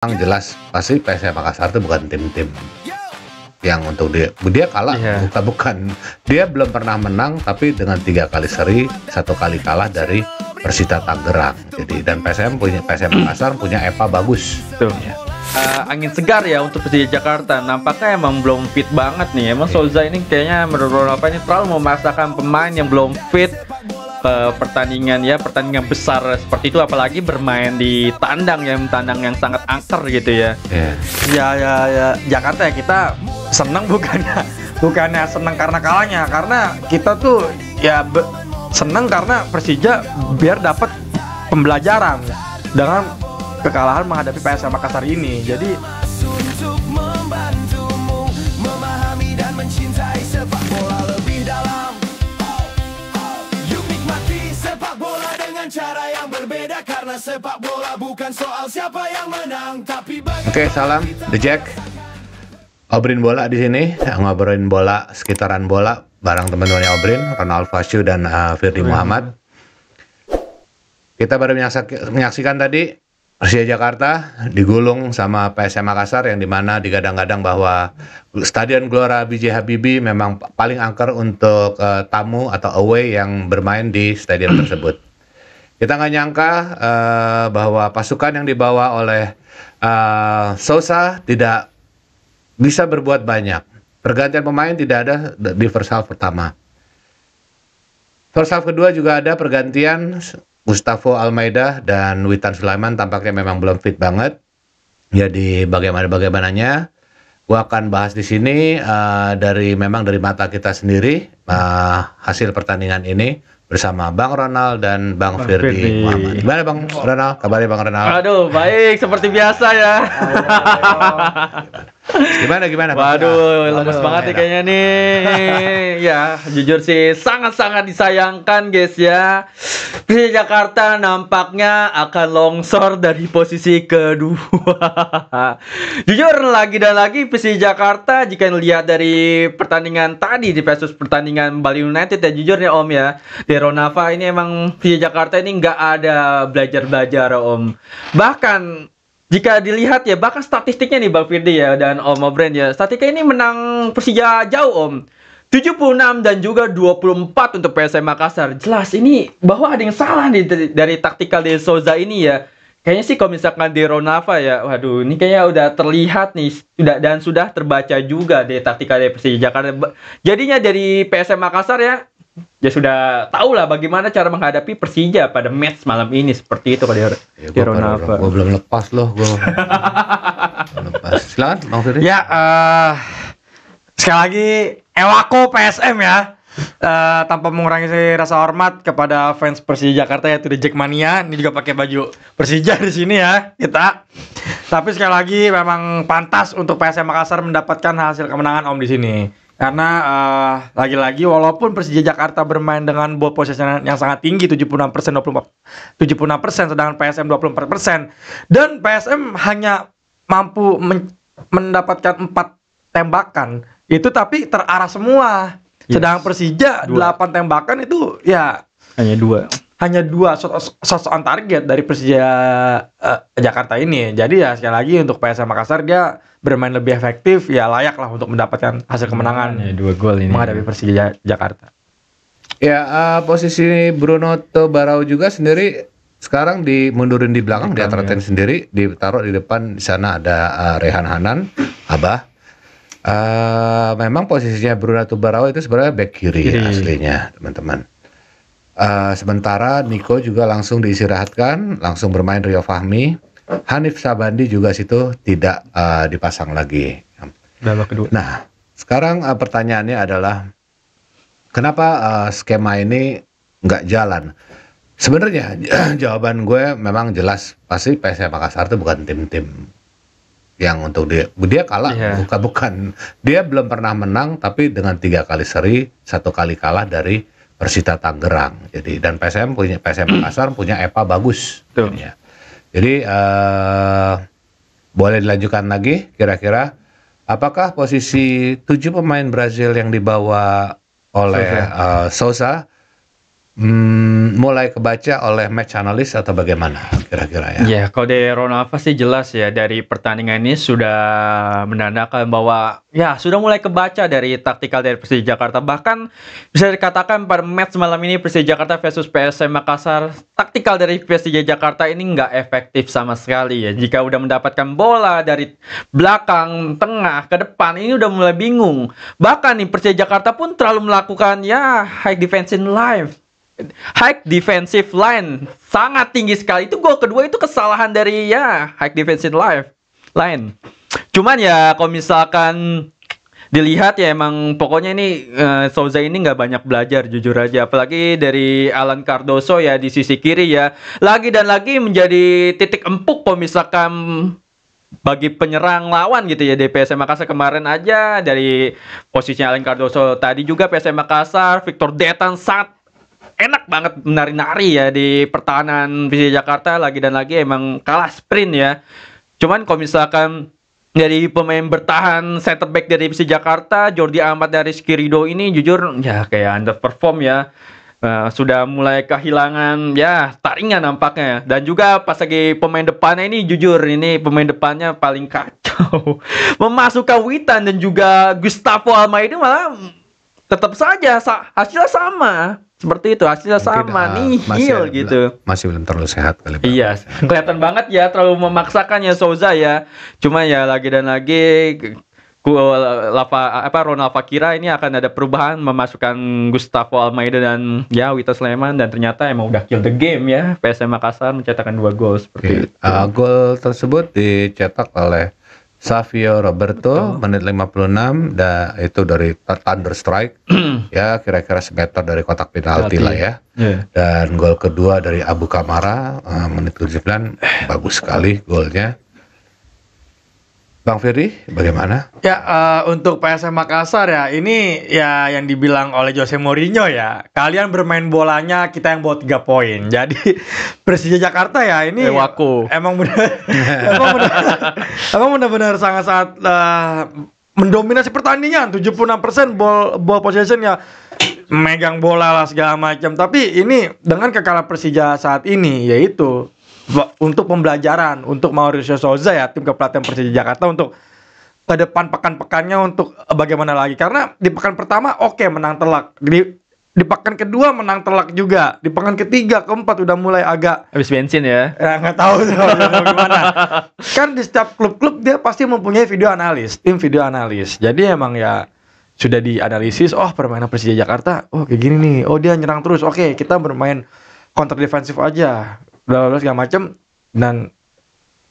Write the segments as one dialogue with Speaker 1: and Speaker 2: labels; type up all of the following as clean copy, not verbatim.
Speaker 1: Yang jelas pasti PSM Makassar itu bukan tim-tim yang untuk dia kalah, bukan dia belum pernah menang, tapi dengan 3 kali seri, 1 kali kalah dari Persita Tangerang. Jadi dan PSM Makassar punya EPA bagus.
Speaker 2: Tuh. Ya. Angin segar ya untuk Persija Jakarta. Nampaknya emang belum fit banget nih. Emang Souza ini kayaknya menurut apa ini terlalu memaksakan pemain yang belum fit ke pertandingan besar seperti itu, apalagi bermain di tandang yang sangat angker gitu ya.
Speaker 3: Ya Jakarta ya, kita senang bukannya senang karena kalahnya, karena kita tuh ya senang karena Persija biar dapat pembelajaran dengan kekalahan menghadapi PSM Makassar ini. Jadi untuk membantumu memahami dan mencintai sepak bola lebih dalam. Yuk nikmati sepak bola dengan cara yang berbeda, karena sepak bola bukan soal siapa yang menang, tapi
Speaker 1: Oke, salam The Jack. Obrin bola di sini, ngobrolin bola, sekitaran bola bareng teman-temannya Obrin, Ronald Fasyu dan Firdi Muhammad. Kita baru menyaksikan tadi Persija Jakarta digulung sama PSM Makassar, yang dimana digadang-gadang bahwa Stadion Gelora B.J. Habibie memang paling angker untuk tamu atau away yang bermain di stadion tersebut. Kita nggak nyangka bahwa pasukan yang dibawa oleh Souza tidak bisa berbuat banyak. Pergantian pemain tidak ada di first half pertama. First half kedua juga ada pergantian. Gustavo Almeida dan Witan Sulaiman tampaknya memang belum fit banget. Jadi bagaimananya, gua akan bahas di sini dari mata kita sendiri hasil pertandingan ini bersama Bang Ronald dan Bang Firdi Muhammad. Gimana Bang Ronald? Kabarnya Bang Ronald?
Speaker 2: Aduh, baik seperti biasa ya.
Speaker 1: Gimana?
Speaker 2: Waduh, lemes banget nih kayaknya nih. Ya, jujur sih sangat-sangat disayangkan guys ya. Persija Jakarta nampaknya akan longsor dari posisi kedua. Jujur lagi dan lagi Persija Jakarta, jika dilihat dari pertandingan tadi di versus pertandingan Bali United ya, jujur ya Om ya, di Ronava ini emang Persija Jakarta ini nggak ada belajar Om. Bahkan jika dilihat ya, bahkan statistiknya nih Bang Firdi ya dan Om Obren ya, statistiknya ini menang Persija jauh Om, 76 dan juga 24 untuk PSM Makassar. Jelas ini bahwa ada yang salah nih dari taktikal dari Souza ini ya. Kayaknya sih kalau misalkan di Ronava ya, waduh ini kayaknya udah terlihat nih sudah terbaca juga dari taktikal dari Persija Jakarta. Jadinya dari PSM Makassar ya sudah tahu lah bagaimana cara menghadapi Persija pada match malam ini, seperti itu kalau di Ronava.
Speaker 1: Gue belum lepas loh, lepas. Silakan Bang Firdi.
Speaker 3: Ya, sekali lagi Ewako PSM ya, tanpa mengurangi rasa hormat kepada fans Persija Jakarta yaitu The Jackmania. Ini juga pakai baju Persija di sini ya kita. Tapi sekali lagi memang pantas untuk PSM Makassar mendapatkan hasil kemenangan Om di sini. Karena lagi-lagi walaupun Persija Jakarta bermain dengan ball possession yang sangat tinggi 76%, sedangkan PSM 24%, dan PSM hanya mampu mendapatkan 4 tembakan itu, tapi terarah semua. Sedangkan Persija 8 tembakan itu ya hanya dua shot on target dari Persija Jakarta ini. Jadi ya sekali lagi untuk PSM Makassar, dia bermain lebih efektif, ya layak lah untuk mendapatkan hasil kemenangan
Speaker 2: 2 gol ini
Speaker 3: menghadapi Persija Jakarta.
Speaker 1: Ya, posisi Bruno Tobarau juga sendiri sekarang dimundurin di belakang, di Atraten sendiri, ditaruh di depan. Di sana ada Rehan Hanan, Abah. Memang posisinya Bruno Tobarau itu sebenarnya back kiri. Aslinya, teman-teman. Sementara Niko juga langsung diistirahatkan, langsung bermain Rio Fahmi. Hanif Sabandi juga situ tidak dipasang lagi.
Speaker 2: Babak kedua.
Speaker 1: Nah, sekarang pertanyaannya adalah kenapa skema ini nggak jalan? Sebenarnya jawaban gue memang jelas, pasti PSM Makassar itu bukan tim-tim yang untuk dia kalah, bukan dia belum pernah menang, tapi dengan 3 kali seri, 1 kali kalah dari Persita Tangerang. Jadi dan PSM Makassar punya EPA bagus. Ya. Jadi boleh dilanjutkan lagi, kira-kira apakah posisi 7 pemain Brazil yang dibawa oleh Souza mulai kebaca oleh match analyst atau bagaimana kira-kira ya?
Speaker 2: Ya, kalau dari Ronald Alva sih jelas ya, dari pertandingan ini sudah menandakan bahwa ya sudah mulai kebaca dari taktikal dari Persija Jakarta. Bahkan bisa dikatakan pada match malam ini Persija Jakarta versus PSM Makassar, taktikal dari Persija Jakarta ini nggak efektif sama sekali ya. Jika udah mendapatkan bola dari belakang, tengah, ke depan, ini udah mulai bingung. Bahkan nih Persija Jakarta pun terlalu melakukan ya high defensive line sangat tinggi sekali. Itu gol kedua itu kesalahan dari ya high defensive line. Cuman ya kalau misalkan dilihat ya emang pokoknya ini Souza ini nggak banyak belajar jujur aja. Apalagi dari Alan Cardoso ya di sisi kiri ya. Lagi dan lagi menjadi titik empuk kalau misalkan bagi penyerang lawan gitu ya di PSM Makassar kemarin aja dari posisinya Alan Cardoso tadi juga PSM Makassar Victor Detan sangat enak banget menari-nari ya di pertahanan Persija Jakarta lagi dan lagi emang kalah sprint ya. Cuman kalau misalkan dari pemain bertahan center back dari Persija Jakarta Jordi Amat dari Rizky Ridho ini jujur ya kayak underperform ya. Sudah mulai kehilangan ya taringan nampaknya dan juga pas lagi pemain depannya ini jujur ini pemain depannya paling kacau. Memasukkan Witan dan juga Gustavo Almeida malah tetap saja hasilnya sama. Seperti itu hasilnya
Speaker 1: Mungkin,
Speaker 2: sama nihil gitu.
Speaker 1: Masih belum terlalu sehat kali.
Speaker 2: Iya, kelihatan banget ya terlalu memaksakan ya Souza ya. Cuma ya lagi dan lagi Ronald Fakira ini akan ada perubahan memasukkan Gustavo Almeida dan ya Wita Sleman dan ternyata emang udah kill the game ya. PSM Makassar mencetakkan 2 gol seperti itu.
Speaker 1: Gol tersebut dicetak oleh Savio Roberto menit 56 dan itu dari Thunder Strike ya kira-kira semeter dari kotak penalti lah ya. Dan gol kedua dari Abu Kamara menit 79 bagus sekali golnya. Bang Firdy bagaimana?
Speaker 3: Ya untuk PSM Makassar ya ini ya yang dibilang oleh Jose Mourinho ya kalian bermain bolanya kita yang bawa 3 poin. Jadi Persija Jakarta ya ini emang benar-benar sangat-sangat mendominasi pertandingan 76% ball possession ya megang bola lah segala macam. Tapi ini dengan kekalahan Persija saat ini yaitu untuk pembelajaran untuk Mauricio Souza ya tim kepelatihan Persija Jakarta untuk ke depan pekan-pekannya untuk bagaimana lagi karena di pekan pertama menang telak di pekan kedua menang telak juga di pekan ketiga keempat udah mulai agak
Speaker 2: habis bensin ya
Speaker 3: nggak tahu gimana kan di setiap klub-klub dia pasti mempunyai tim video analis jadi emang ya sudah dianalisis permainan Persija Jakarta kayak gini nih dia nyerang terus kita bermain counter defensif aja segala macam dan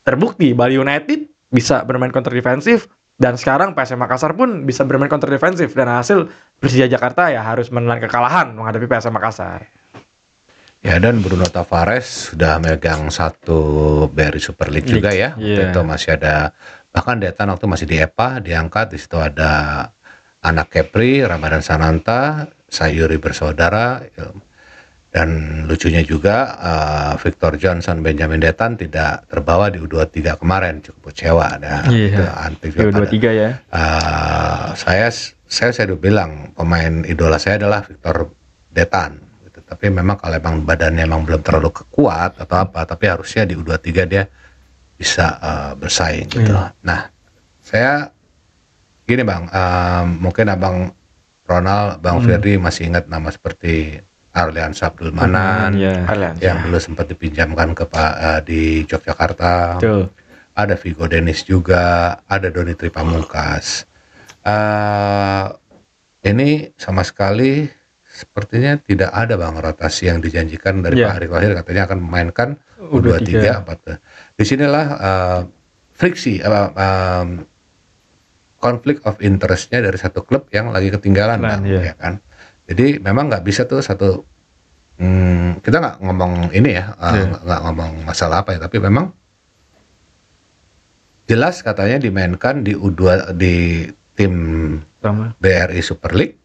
Speaker 3: terbukti Bali United bisa bermain counter defensif dan sekarang PSM Makassar pun bisa bermain counter defensif dan hasil Persija Jakarta ya harus menelan kekalahan menghadapi PSM Makassar.
Speaker 1: Ya dan Bruno Tavares sudah megang 1 BRI Super League juga ya. Itu masih ada bahkan Detan waktu masih di EPA diangkat di situ ada anak Kepri Ramadan Sananta Sayuri bersaudara. Dan lucunya juga Victor Johnson Benjamin Detan tidak terbawa di U23 kemarin cukup kecewa
Speaker 2: U23 ya.
Speaker 1: Saya sudah bilang pemain idola saya adalah Victor Detan gitu. Tapi memang kalau emang badannya emang belum terlalu kuat atau apa tapi harusnya di U23 dia bisa bersaing gitu. Nah saya gini Bang mungkin Abang Ronald Bang Firdy masih ingat nama seperti Arlian Abdul Manan yang dulu sempat dipinjamkan ke di Yogyakarta. Ada Vigo Dennis juga, ada Doni Tripamungkas. Ini sama sekali sepertinya tidak ada Bang rotasi yang dijanjikan dari Pak Erick Thohir katanya akan memainkan U23 Di sinilah friksi konflik of interestnya dari satu klub yang lagi ketinggalan Bang, ya kan. Jadi memang nggak bisa tuh kita nggak ngomong ini ya, nggak ngomong masalah apa ya, tapi memang jelas katanya dimainkan di U2 di tim BRI Super League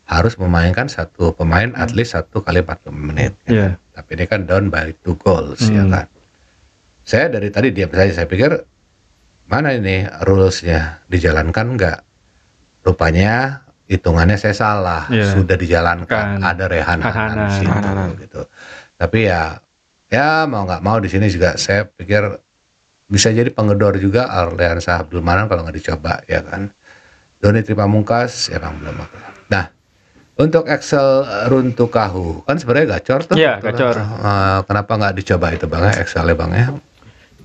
Speaker 1: harus memainkan satu pemain at least 1 kali 40 menit. Ya kan? Tapi ini kan down by 2 goals ya kan. Saya dari tadi diam saja, saya pikir mana ini rulesnya dijalankan nggak? Rupanya hitungannya saya salah,
Speaker 2: Iya.
Speaker 1: sudah dijalankan,
Speaker 2: Kan.
Speaker 1: ada Rehan Hanan di situ
Speaker 3: Hanan.
Speaker 1: gitu. Tapi ya mau nggak mau di sini juga saya pikir bisa jadi pengedor juga Arliansyah Abdul Manan kalau nggak dicoba ya kan. Doni Tripamungkas ya Bang belum. Nah, untuk Excel Runtuh Kahu kan sebenarnya gacor tuh.
Speaker 2: Iya, gacor.
Speaker 1: Kenapa nggak dicoba itu Bang ya, Excelnya Bang ya?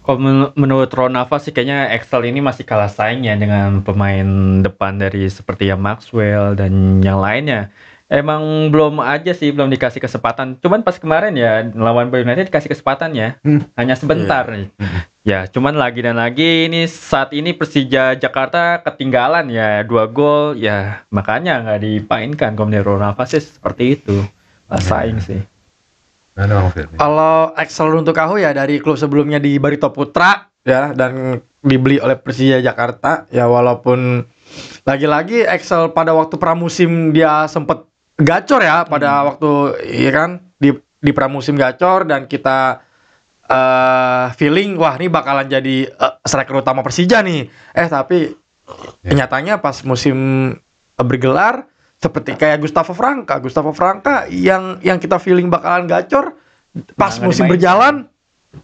Speaker 2: Kalau menurut Ronafa sih kayaknya Excel ini masih kalah saing ya dengan pemain depan dari seperti ya Maxwell dan yang lainnya. Emang belum aja sih, belum dikasih kesempatan. Cuman pas kemarin ya lawan Bali United dikasih kesempatan ya, hanya sebentar nih. Ya, cuman lagi dan lagi ini saat ini Persija Jakarta ketinggalan ya 2 gol ya, makanya nggak dipainkan. Kalau menurut Ronafa sih seperti itu. Saing sih.
Speaker 1: Nah, Bang Firly.
Speaker 3: Kalau Excel Runtuh Kahu ya dari klub sebelumnya di Barito Putra ya dan dibeli oleh Persija Jakarta ya, walaupun lagi-lagi Excel pada waktu pramusim dia sempet gacor ya pada waktu ya kan di pramusim gacor dan kita feeling wah ini bakalan jadi striker utama Persija nih. Tapi nyatanya pas musim bergelar seperti kayak Gustavo Franca yang kita feeling bakalan gacor pas
Speaker 2: Nggak
Speaker 3: musim
Speaker 2: dimainkan.
Speaker 3: berjalan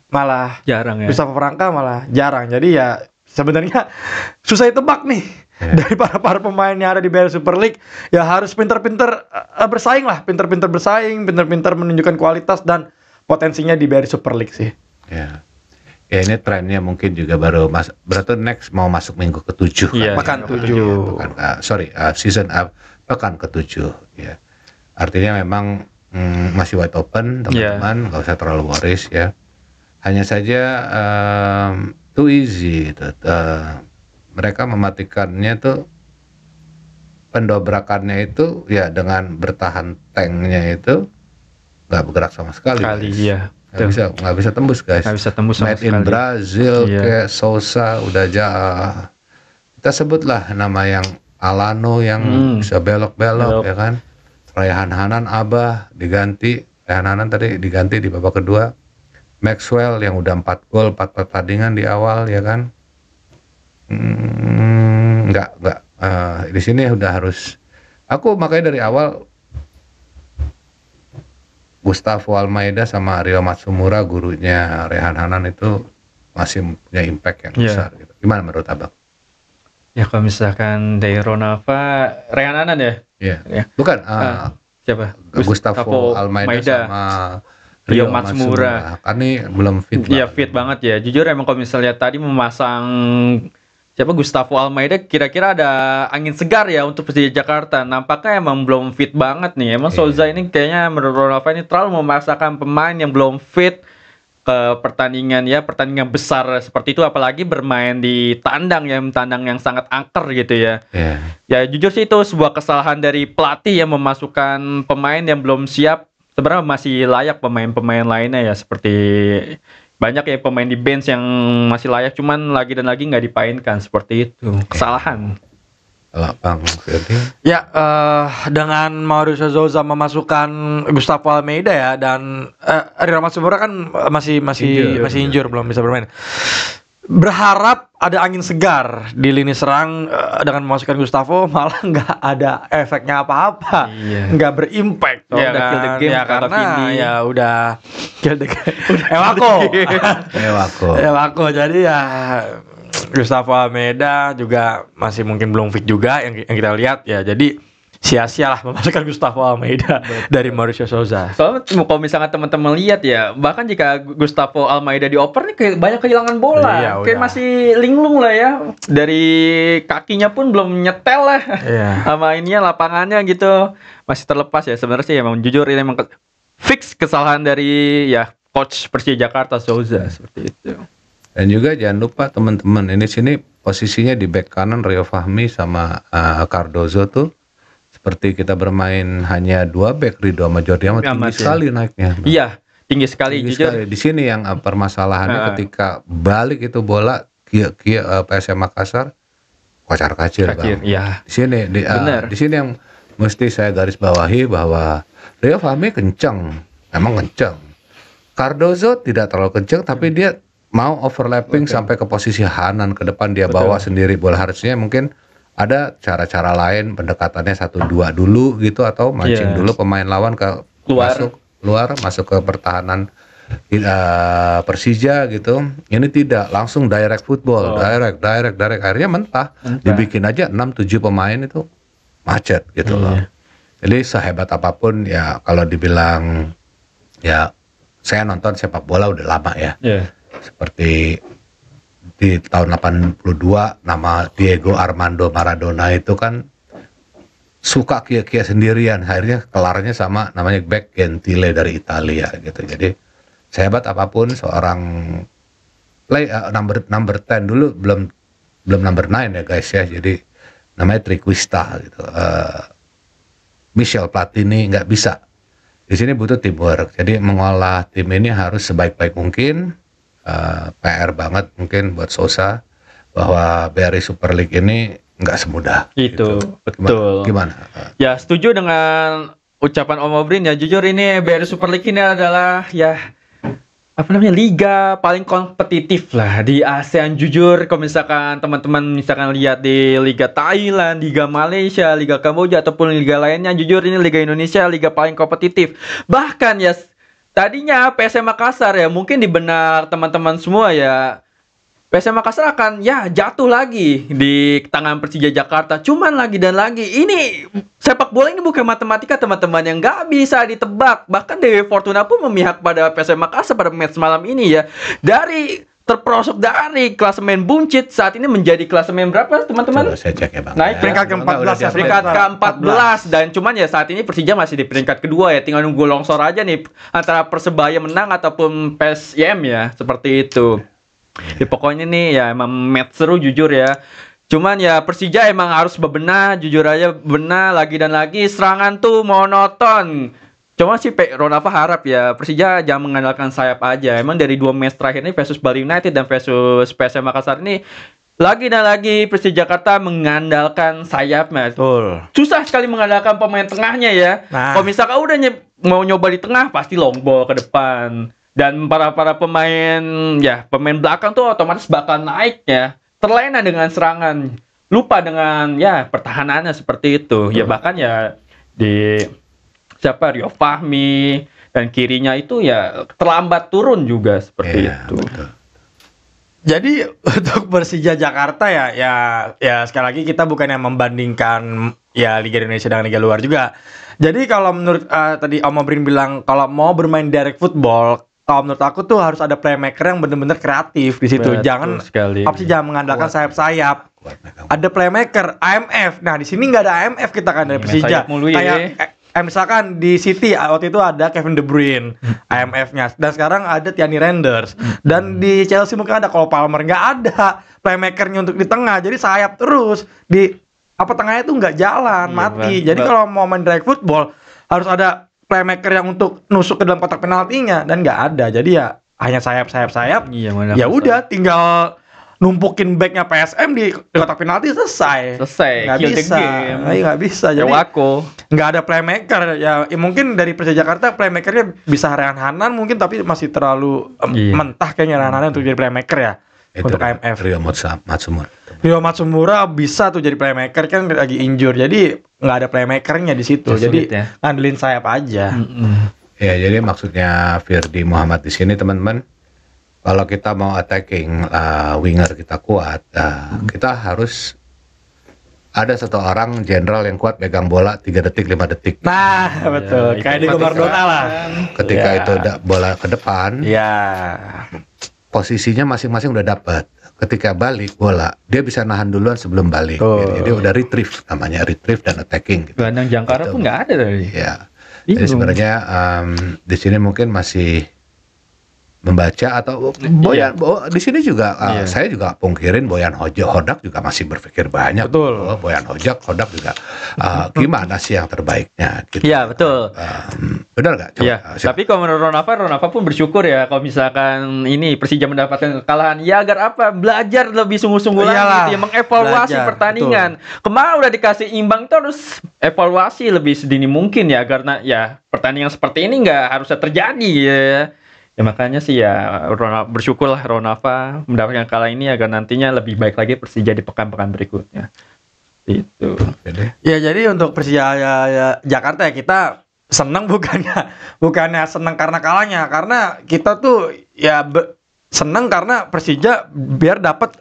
Speaker 3: malah
Speaker 2: Jarang ya.
Speaker 3: Gustavo Franca malah jarang. Jadi ya sebenarnya susah ditebak nih dari para pemain yang ada di BRI Super League. Ya harus pinter-pinter bersaing lah, pinter-pinter menunjukkan kualitas dan potensinya di BRI Super League sih.
Speaker 1: Ya. Ya ini trennya mungkin juga baru berarti next mau masuk minggu ke-7
Speaker 2: Iya.
Speaker 3: Pekan
Speaker 1: kan.
Speaker 3: 7.
Speaker 1: Season pekan ke-7 ya. Artinya memang masih wide open teman-teman, nggak usah terlalu worries ya. Hanya saja too easy gitu. Mereka mematikannya tuh pendobrakannya itu ya dengan bertahan tanknya itu nggak bergerak sama sekali.
Speaker 2: Kali
Speaker 1: guys.
Speaker 2: ya.
Speaker 1: Nggak bisa tembus guys.
Speaker 2: Nggak bisa tembus sama
Speaker 1: Made in
Speaker 2: sekali.
Speaker 1: Brazil
Speaker 2: Iya.
Speaker 1: kayak Sousa udah kita sebutlah nama yang Alano yang bisa belok-belok
Speaker 2: Belok.
Speaker 1: ya kan. Rehan Hanan Abah diganti, Rehan Hanan tadi diganti di babak kedua. Maxwell yang udah 4 gol 4 pertandingan di awal ya kan. Enggak di sini udah harus aku makanya dari awal Gustavo Almeida sama Rio Matsumura gurunya Rehan Hanan itu masih punya impact yang
Speaker 2: Iya.
Speaker 1: besar gitu. Gimana menurut Abang?
Speaker 2: Ya kalau misalkan dari Ronafa, Rehan Hanan ya?
Speaker 1: Iya.
Speaker 2: Ya.
Speaker 1: Bukan
Speaker 2: Siapa?
Speaker 1: Gustavo Almeida sama
Speaker 2: Rio Matsumura.
Speaker 1: Kan ini belum fit
Speaker 2: Iya
Speaker 1: banget.
Speaker 2: fit banget ya. Jujur emang kalau misalnya tadi memasang siapa Gustavo Almeida kira-kira ada angin segar ya untuk Persija Jakarta. Nampaknya emang belum fit banget nih. Emang Souza ini kayaknya menurut Ronafa ini terlalu memaksakan pemain yang belum fit ke pertandingan besar seperti itu, apalagi bermain di tandang yang sangat angker gitu ya.
Speaker 1: Iya.
Speaker 2: Ya jujur sih itu sebuah kesalahan dari pelatih yang memasukkan pemain yang belum siap. Sebenarnya masih layak pemain-pemain lainnya ya, seperti banyak ya pemain di bench yang masih layak, cuman lagi dan lagi nggak dipainkan seperti itu. Kesalahan.
Speaker 1: Kalau Bang Firly,
Speaker 3: Ya, dengan Mauricio Souza memasukkan Gustavo Almeida ya dan Rio Matsumura kan masih injur belum bisa bermain. Berharap ada angin segar di lini serang dengan memasukkan Gustavo, malah nggak ada efeknya apa-apa,
Speaker 2: Iya.
Speaker 3: nggak berimpact.
Speaker 2: Ya, udah kill the game
Speaker 3: ya,
Speaker 2: kata
Speaker 3: karena
Speaker 2: Vindi.
Speaker 3: ya udah kill the game. Ewako. Ewako. Jadi ya Gustavo Almeida juga masih mungkin belum fit juga yang kita lihat ya. Jadi sia-sialah memasukkan Gustavo Almeida dari Mauricio Souza.
Speaker 2: Soalnya kalau misalnya teman-teman lihat ya, bahkan jika Gustavo Almeida dioper nih kayak banyak kehilangan bola.
Speaker 3: Iya,
Speaker 2: Kayak
Speaker 3: udah.
Speaker 2: masih linglung lah ya. Dari kakinya pun belum nyetel lah.
Speaker 3: Iya.
Speaker 2: Sama ininya lapangannya gitu. Masih terlepas ya. Sebenarnya sih emang jujur ini emang fix kesalahan dari ya coach Persija Jakarta Souza seperti itu.
Speaker 1: Dan juga jangan lupa teman-teman, ini sini posisinya di back kanan Rio Fahmi sama Cardozo tuh seperti kita bermain hanya 2 back, Ridho sama Jordi Amat tinggi
Speaker 2: Amat, ya.
Speaker 1: sekali naiknya.
Speaker 2: Iya, tinggi sekali
Speaker 1: Tinggi
Speaker 2: jujur.
Speaker 1: sekali. Di sini yang permasalahannya ketika balik itu bola PSM Makassar kocar kacir Bang.
Speaker 2: Iya.
Speaker 1: Di sini
Speaker 2: Bener.
Speaker 1: di sini yang mesti saya garis bawahi bahwa Rio Fahmi kencang, emang kencang. Cardozo tidak terlalu kencang tapi dia mau overlapping sampai ke posisi Hanan ke depan, dia bawa sendiri bola, harusnya mungkin ada cara-cara lain pendekatannya 1-2 dulu gitu, atau mancing
Speaker 2: Iya.
Speaker 1: dulu pemain lawan ke masuk ke pertahanan Persija gitu. Ini tidak, langsung direct football, direct. Akhirnya mentah. Dibikin aja 6-7 pemain itu macet gitu loh. Jadi sehebat apapun ya, kalau dibilang ya, saya nonton sepak bola udah lama ya. Seperti di tahun 82 nama Diego Armando Maradona itu kan suka kia-kia sendirian, akhirnya kelarnya sama namanya back Gentile dari Italia gitu. Jadi sehebat apapun seorang number 10 dulu, belum number 9 ya guys ya, jadi namanya Triquista gitu. Michel Platini nggak bisa. Di sini butuh teamwork. Jadi mengolah tim ini harus sebaik-baik mungkin. PR banget mungkin buat Sosa bahwa BRI Super League ini nggak semudah
Speaker 2: itu
Speaker 1: gitu.
Speaker 2: betul.
Speaker 1: Gimana?
Speaker 2: Ya setuju dengan ucapan Om Obrin ya. Jujur ini BRI Super League ini adalah ya apa namanya, liga paling kompetitif lah di ASEAN. Jujur kalau misalkan teman-teman misalkan lihat di Liga Thailand, Liga Malaysia, Liga Kamboja ataupun liga lainnya, jujur ini Liga Indonesia liga paling kompetitif. Bahkan ya tadinya PSM Makassar ya, mungkin di benak teman-teman semua ya, PSM Makassar akan ya jatuh lagi di tangan Persija Jakarta. Cuman lagi dan lagi, ini sepak bola ini bukan matematika teman-teman yang nggak bisa ditebak. Bahkan Dewi Fortuna pun memihak pada PSM Makassar pada match malam ini ya. Dari terperosok dari klasemen buncit saat ini menjadi klasemen berapa teman-teman?
Speaker 1: Coba saya cek ya Bang.
Speaker 2: Naik
Speaker 3: peringkat ke-14 ya.
Speaker 2: Peringkat ke-14 dan cuman ya saat ini Persija masih di peringkat kedua ya, tinggal nunggu longsor aja nih antara Persebaya menang ataupun PSIM ya, seperti itu. Ya, pokoknya nih ya emang match seru jujur ya. Cuman ya Persija emang harus bebenah, jujur aja bebenah lagi dan lagi, serangan tuh monoton. Cuma sih Ronaldo harap ya Persija jangan mengandalkan sayap aja. Emang dari 2 match terakhir ini versus Bali United dan versus PSM Makassar ini lagi dan lagi Persija Jakarta mengandalkan sayapnya.
Speaker 3: Betul.
Speaker 2: Susah sekali mengandalkan pemain tengahnya ya.
Speaker 3: Nah.
Speaker 2: Kalau misalkan udah mau nyoba di tengah pasti long ball ke depan. Dan para pemain ya, pemain belakang tuh otomatis bakal naik ya. Terlena dengan serangan. Lupa dengan ya pertahanannya seperti itu. Ya bahkan ya di siapa Rio Fahmi dan kirinya itu ya terlambat turun juga seperti itu.
Speaker 1: Betul.
Speaker 3: Jadi untuk Persija Jakarta ya sekali lagi kita bukan yang membandingkan ya Liga Indonesia dengan Liga luar juga. Jadi kalau menurut tadi Om Obrin bilang kalau mau bermain direct football, kalau menurut aku tuh harus ada playmaker yang benar-benar kreatif di situ.
Speaker 2: Betul
Speaker 3: Jangan
Speaker 2: sekali.
Speaker 3: jangan mengandalkan sayap-sayap. Ada playmaker, AMF. Nah, di sini nggak ada AMF kita kan dari
Speaker 2: Main
Speaker 3: Persija.
Speaker 2: sayap mulu ya.
Speaker 3: Kayak misalkan di City waktu itu ada Kevin De Bruyne IMF-nya, dan sekarang ada Tierney Reinders, dan di Chelsea mungkin ada Cole Palmer. Nggak ada playmakernya untuk di tengah, jadi sayap terus di tengahnya itu nggak jalan, mati. Jadi kalau mau main direct football harus ada playmaker yang untuk nusuk ke dalam kotak penaltinya, dan nggak ada. Jadi ya hanya sayap.
Speaker 2: Iya, mana
Speaker 3: Ya udah tinggal numpukin backnya PSM di kotak penalti, selesai. Nggak
Speaker 2: kill the
Speaker 3: bisa.
Speaker 2: game.
Speaker 3: Nggak bisa. Jadi
Speaker 2: Wako.
Speaker 3: nggak ada playmaker ya, mungkin dari Persija Jakarta playmakernya bisa Rehan Hanan mungkin, tapi masih terlalu mentah kayaknya Rehan Hanan untuk jadi playmaker ya.
Speaker 1: Itu
Speaker 3: untuk AMF.
Speaker 1: Rio Matsumura.
Speaker 3: Rio Matsumura bisa tuh jadi playmaker, kan lagi injure, jadi nggak ada playmakernya di situ,
Speaker 2: Ya,
Speaker 3: jadi
Speaker 2: sulit ya.
Speaker 3: ngandelin sayap aja.
Speaker 1: Ya, jadi maksudnya Firdy Muhammad di sini teman-teman, kalau kita mau attacking winger kita kuat, kita harus ada satu orang jenderal yang kuat pegang bola 3 detik 5 detik.
Speaker 3: Nah betul,
Speaker 2: Ya,
Speaker 3: kayak
Speaker 2: itu
Speaker 3: di Maradona lah.
Speaker 1: Ketika
Speaker 3: Ya.
Speaker 1: itu bola ke depan,
Speaker 3: Ya,
Speaker 1: posisinya masing-masing udah dapat. Ketika balik bola, dia bisa nahan duluan sebelum balik.
Speaker 3: Oh.
Speaker 1: Jadi udah retrieve, namanya retrieve dan attacking. Gitu.
Speaker 2: Gelandang Jangkara
Speaker 1: Gitu.
Speaker 2: pun nggak ada tadi.
Speaker 1: Ya. Jadi sebenarnya di sini mungkin masih membaca atau Boyan di sini juga saya juga pungkirin Boyan Hodak juga masih berpikir banyak.
Speaker 3: Betul.
Speaker 1: Boyan Hodak juga gimana sih yang terbaiknya gitu.
Speaker 2: Iya, betul.
Speaker 1: Benar nggak? Coba,
Speaker 2: Iya, tapi kalau menurut Ronaldo pun bersyukur ya kalau misalkan ini Persija mendapatkan kekalahan ya, agar apa? Belajar lebih sungguh-sungguh lagi
Speaker 3: Iyalah,
Speaker 2: gitu ya, mengevaluasi
Speaker 3: belajar,
Speaker 2: pertandingan. Kemarin udah dikasih imbang, terus evaluasi lebih sedini mungkin ya, karena ya pertandingan seperti ini nggak harusnya terjadi ya. Ya makanya sih ya bersyukurlah Ronaldo mendapatkan kekalahan ini agar nantinya lebih baik lagi Persija di pekan-pekan berikutnya. Itu.
Speaker 1: Jadi
Speaker 3: Ya jadi untuk Persija Jakarta ya kita senang bukannya senang karena kalahnya, karena kita tuh ya senang karena Persija biar dapat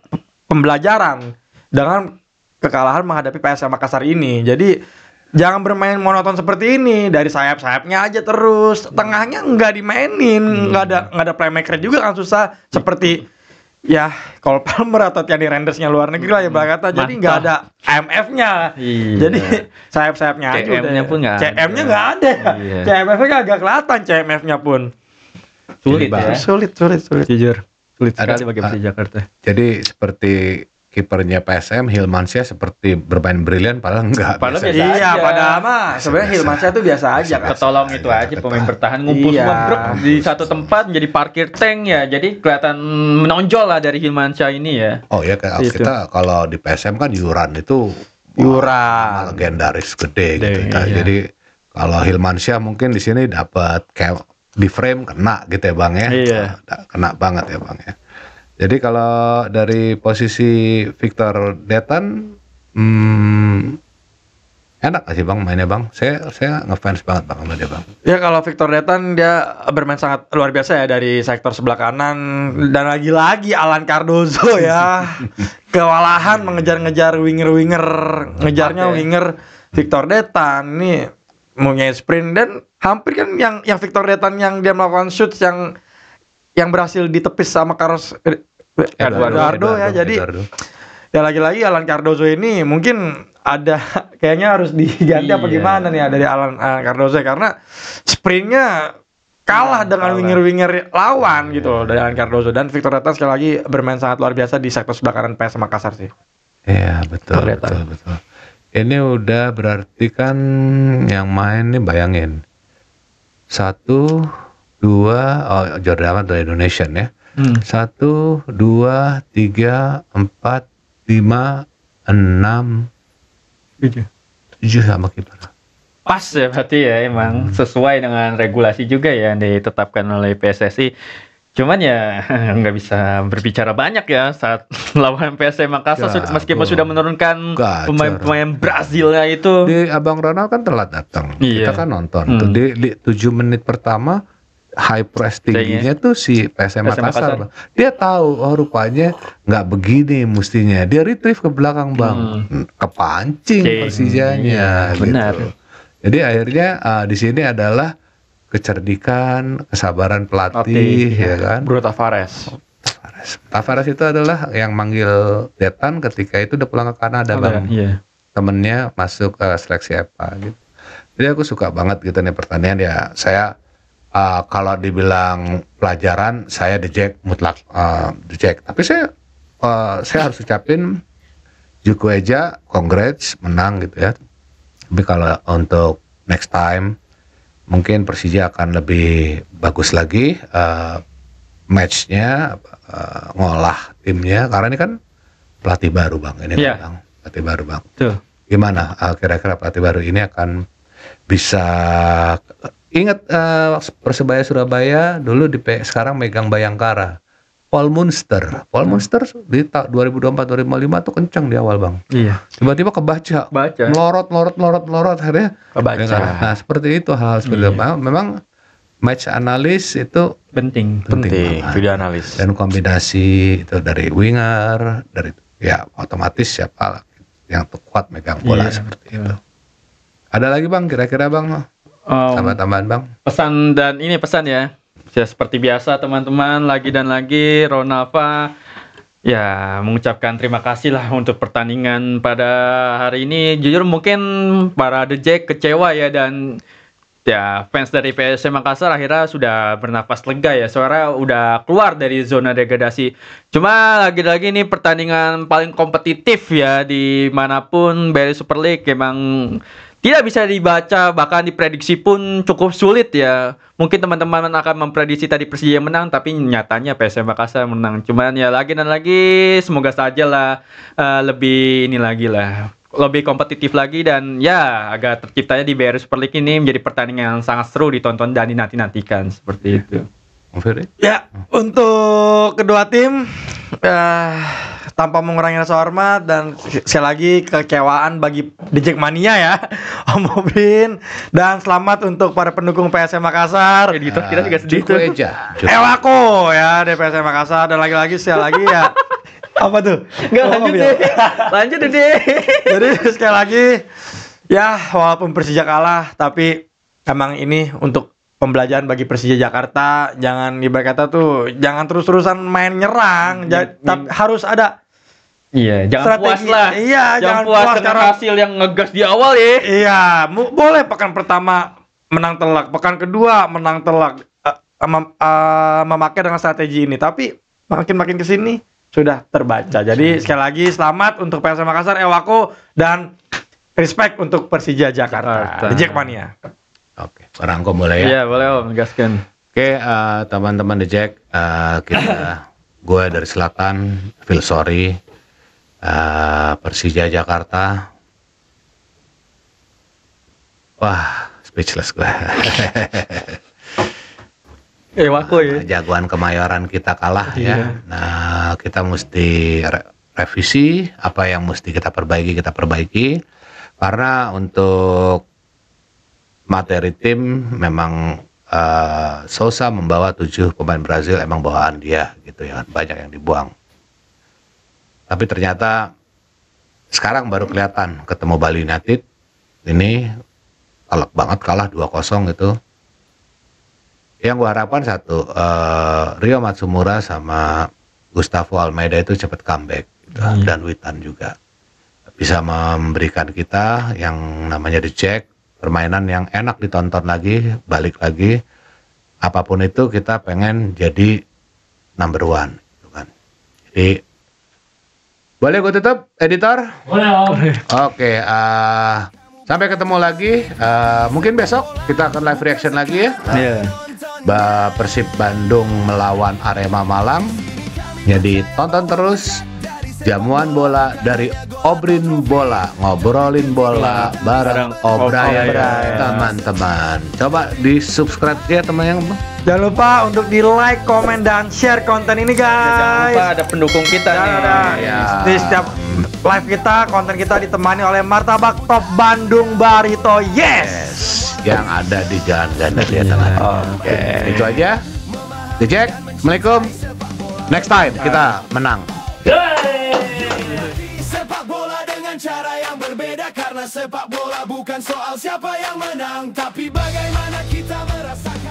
Speaker 3: pembelajaran dengan kekalahan menghadapi PSM Makassar ini. Jadi jangan bermain monoton seperti ini, dari sayap-sayapnya aja terus, tengahnya nggak dimainin, nggak ada playmaker juga kan susah seperti ya Cole Palmer atau Tiani Rendersnya luar negeri lah ya Bagata. Jadi nggak ada IMF-nya.
Speaker 2: Iya.
Speaker 3: Jadi sayap-sayapnya aja
Speaker 2: CM-nya pun nggak ada.
Speaker 3: CM-nya nggak ada.
Speaker 2: Iya.
Speaker 3: CMF-nya agak kelihatan CMF-nya pun.
Speaker 2: Sulit ya.
Speaker 3: Sulit.
Speaker 2: Jujur. Sulit
Speaker 1: Ada-
Speaker 2: sekali bagi Persija Jakarta.
Speaker 1: jadi seperti kipernya PSM Hilmansyah seperti bermain brilian padahal enggak.
Speaker 2: Padahal
Speaker 1: biasa.
Speaker 2: biasa
Speaker 3: Iya,
Speaker 2: aja.
Speaker 3: padahal mah sebenarnya Hilmansyah tuh biasa aja kan.
Speaker 2: Ketolong itu aja pemain bertahan ngumpul
Speaker 3: Iya.
Speaker 2: semua brek di satu tempat menjadi parkir tank ya. Jadi kelihatan menonjol lah dari Hilmansyah ini ya.
Speaker 1: Oh ya kayak
Speaker 2: Itu.
Speaker 1: kita kalau di PSM kan Yuran itu
Speaker 3: Yuran.
Speaker 1: legendaris gede gitu.
Speaker 2: Gede,
Speaker 1: Nah,
Speaker 2: iya.
Speaker 1: jadi kalau Hilmansyah mungkin di sini dapat kayak di frame kena gitu ya Bang ya.
Speaker 2: Iya.
Speaker 1: Kena banget ya Bang ya. Jadi kalau dari posisi Victor Detan enak gak sih Bang mainnya Bang? Saya ngefans banget Bang sama dia Bang.
Speaker 3: Ya kalau Victor Detan dia bermain sangat luar biasa ya dari sektor sebelah kanan, dan lagi-lagi Alan Cardozo ya kewalahan mengejar-ngejar winger-winger, ngejarnya
Speaker 2: ya.
Speaker 3: winger Victor Detan ini punya sprint, dan hampir kan yang Victor Detan yang dia melakukan shoot yang berhasil ditepis sama Carlos Eduardo ya. Jadi
Speaker 1: Eduardo.
Speaker 3: ya lagi-lagi Alan Cardozo ini mungkin ada kayaknya harus diganti apa
Speaker 2: Iya.
Speaker 3: gimana nih dari Alan Cardozo, karena sprintnya kalah dengan winger-winger lawan gitu loh dari Alan Cardozo. Dan Victor Detan sekali lagi bermain sangat luar biasa di sektor sebelah kanan PSM Makassar sih.
Speaker 1: Iya betul,
Speaker 3: Kelihatan.
Speaker 1: betul. Ini udah berarti kan yang main nih bayangin 1, 2, oh Jordan dari Indonesia ya. 1, 2, 3, 4, 5, 6, 7 sama kiper.
Speaker 2: Pas ya berarti ya emang sesuai dengan regulasi juga ya yang ditetapkan oleh PSSI. Cuman ya nggak bisa berbicara banyak ya saat lawan PSM Makassar
Speaker 1: Jago.
Speaker 2: meskipun sudah menurunkan
Speaker 1: Gacor.
Speaker 2: pemain-pemain Brazilnya itu.
Speaker 1: Di Abang Ronald kan telat datang.
Speaker 2: Iya.
Speaker 1: Kita kan nonton. Tuh, di 7 menit pertama high press tingginya tuh si PSM Makassar. Bang. Dia tahu oh rupanya nggak begini mestinya. Dia retrieve ke belakang Bang. Kepancing
Speaker 2: Cing.
Speaker 1: Persijanya
Speaker 2: Iya, benar.
Speaker 1: gitu. Jadi akhirnya di sini adalah kecerdikan, kesabaran pelatih ya kan.
Speaker 3: Bruno Tavares.
Speaker 1: Tavares itu adalah yang manggil Detan ketika itu udah pulang ke Kanada Bang.
Speaker 2: Iya.
Speaker 1: Temennya masuk seleksi apa gitu. Jadi aku suka banget gitu nih pertandingan ya. Saya kalau dibilang pelajaran saya The Jack mutlak The Jack. Tapi saya harus ucapin Juku Eja congrats menang gitu ya. Tapi kalau untuk next time mungkin Persija akan lebih bagus lagi matchnya ngolah timnya karena ini kan pelatih baru Bang ini
Speaker 2: Iya.
Speaker 1: Bang. Pelatih baru Bang.
Speaker 2: Tuh.
Speaker 1: Gimana kira-kira pelatih baru ini akan bisa ingat Persebaya Surabaya dulu sekarang megang Bayangkara. Paul Munster di 2024-2025 tuh kencang di awal Bang.
Speaker 2: Iya.
Speaker 1: Tiba-tiba kebaca.
Speaker 2: Baca.
Speaker 1: melorot akhirnya
Speaker 3: Kebaca.
Speaker 1: Nah, seperti itu hal seperti itu. Memang match analis itu
Speaker 2: Penting.
Speaker 3: Penting
Speaker 1: banget.
Speaker 3: video analis.
Speaker 1: Dan kombinasi itu dari winger, dari ya otomatis siapa yang kuat megang bola
Speaker 2: Iya,
Speaker 1: seperti itu. Ada lagi Bang kira-kira Bang? Tambah tambahan Bang?
Speaker 2: Pesan dan ini pesan ya. Ya seperti biasa teman-teman lagi dan lagi Ronalva ya mengucapkan terima kasih lah untuk pertandingan pada hari ini. Jujur mungkin para The Jack kecewa ya, dan ya fans dari PSM Makassar akhirnya sudah bernafas lega ya, suara udah keluar dari zona degradasi. Cuma lagi-lagi ini pertandingan paling kompetitif ya dimanapun. BRI Super League emang tidak bisa dibaca, bahkan diprediksi pun cukup sulit ya. Mungkin teman-teman akan memprediksi tadi Persija menang, tapi nyatanya PSM Makassar menang. Cuman ya lagi dan lagi, semoga saja lah lebih ini lagi lah, lebih kompetitif lagi, dan ya agak terciptanya di BRI Super League ini menjadi pertandingan yang sangat seru ditonton dan dinanti-nantikan seperti itu.
Speaker 1: Bang Firly?
Speaker 3: Ya, untuk kedua tim tanpa mengurangi rasa hormat dan sekali lagi kekecewaan bagi The Jackmania ya, Om Obrin, dan selamat untuk para pendukung PSM Makassar.
Speaker 2: Editor kita juga sedih
Speaker 1: Cukup
Speaker 2: tuh.
Speaker 1: aja.
Speaker 3: Ewako ya dari PSM Makassar, dan lagi-lagi sekali lagi ya. Apa tuh?
Speaker 2: Enggak,
Speaker 3: Oh,
Speaker 2: lanjut
Speaker 3: mobil.
Speaker 2: deh. Lanjut deh.
Speaker 3: Jadi sekali lagi ya, walaupun Persija kalah, tapi emang ini untuk pembelajaran bagi Persija Jakarta. Jangan ibarat kata tuh, jangan terus-terusan main nyerang. Tapi harus ada
Speaker 2: Iya, jangan
Speaker 3: strategi.
Speaker 2: puas lah.
Speaker 3: Iya, jangan
Speaker 2: puas
Speaker 3: puas
Speaker 2: dengan
Speaker 3: karena-
Speaker 2: hasil yang ngegas di awal ya.
Speaker 3: Iya, boleh pekan pertama menang telak, pekan kedua menang telak, memakai dengan strategi ini. Tapi makin kesini sudah terbaca. Jadi sekali lagi selamat untuk PSM Makassar, Ewako, dan respect untuk Persija Jakarta, The Jackmania.
Speaker 1: Oke, Rangko boleh ya?
Speaker 2: Iya, boleh Om, gaskan.
Speaker 1: Oke, teman-teman The Jack, gue dari selatan, feel sorry, Persija Jakarta, wah, speechless gue.
Speaker 2: Wako ya.
Speaker 1: Jagoan Kemayoran kita kalah
Speaker 2: Iya.
Speaker 1: ya. Nah, kita mesti revisi apa yang mesti kita perbaiki. Karena untuk materi tim memang Sousa membawa 7 pemain Brazil, emang bawaan dia gitu ya, banyak yang dibuang. Tapi ternyata sekarang baru kelihatan ketemu Bali United ini telak banget, kalah 2-0 gitu. Yang gua harapkan satu, Rio Matsumura sama Gustavo Almeida itu cepat comeback gitu, dan Witan juga bisa memberikan kita yang namanya The Jack, permainan yang enak ditonton lagi, balik lagi. Apapun itu kita pengen jadi number one gitu kan. Jadi boleh gue tutup, editor?
Speaker 4: Boleh Om.
Speaker 1: Oke, sampai ketemu lagi. Mungkin besok kita akan live reaction lagi ya.
Speaker 2: Iya.
Speaker 1: Persib Bandung melawan Arema Malang. Jadi tonton terus jamuan bola dari Obrin Bola, ngobrolin bola bareng O'Brien, teman-teman. Coba di subscribe ya teman-teman.
Speaker 3: Jangan lupa untuk di like, komen, dan share konten ini
Speaker 2: Jangan
Speaker 3: guys.
Speaker 2: lupa ada pendukung kita nih.
Speaker 1: Ya.
Speaker 3: Di setiap live kita, konten kita ditemani oleh Martabak Top Bandung Barito. Yes.
Speaker 1: Yang ada di Jalan Gandaria Tengah. Oke, itu aja. The Jack, Assalamualaikum. Next time kita menang.
Speaker 5: Sepak bola dengan cara yang berbeda, karena sepak bola bukan soal siapa yang menang, tapi bagaimana kita merasakan.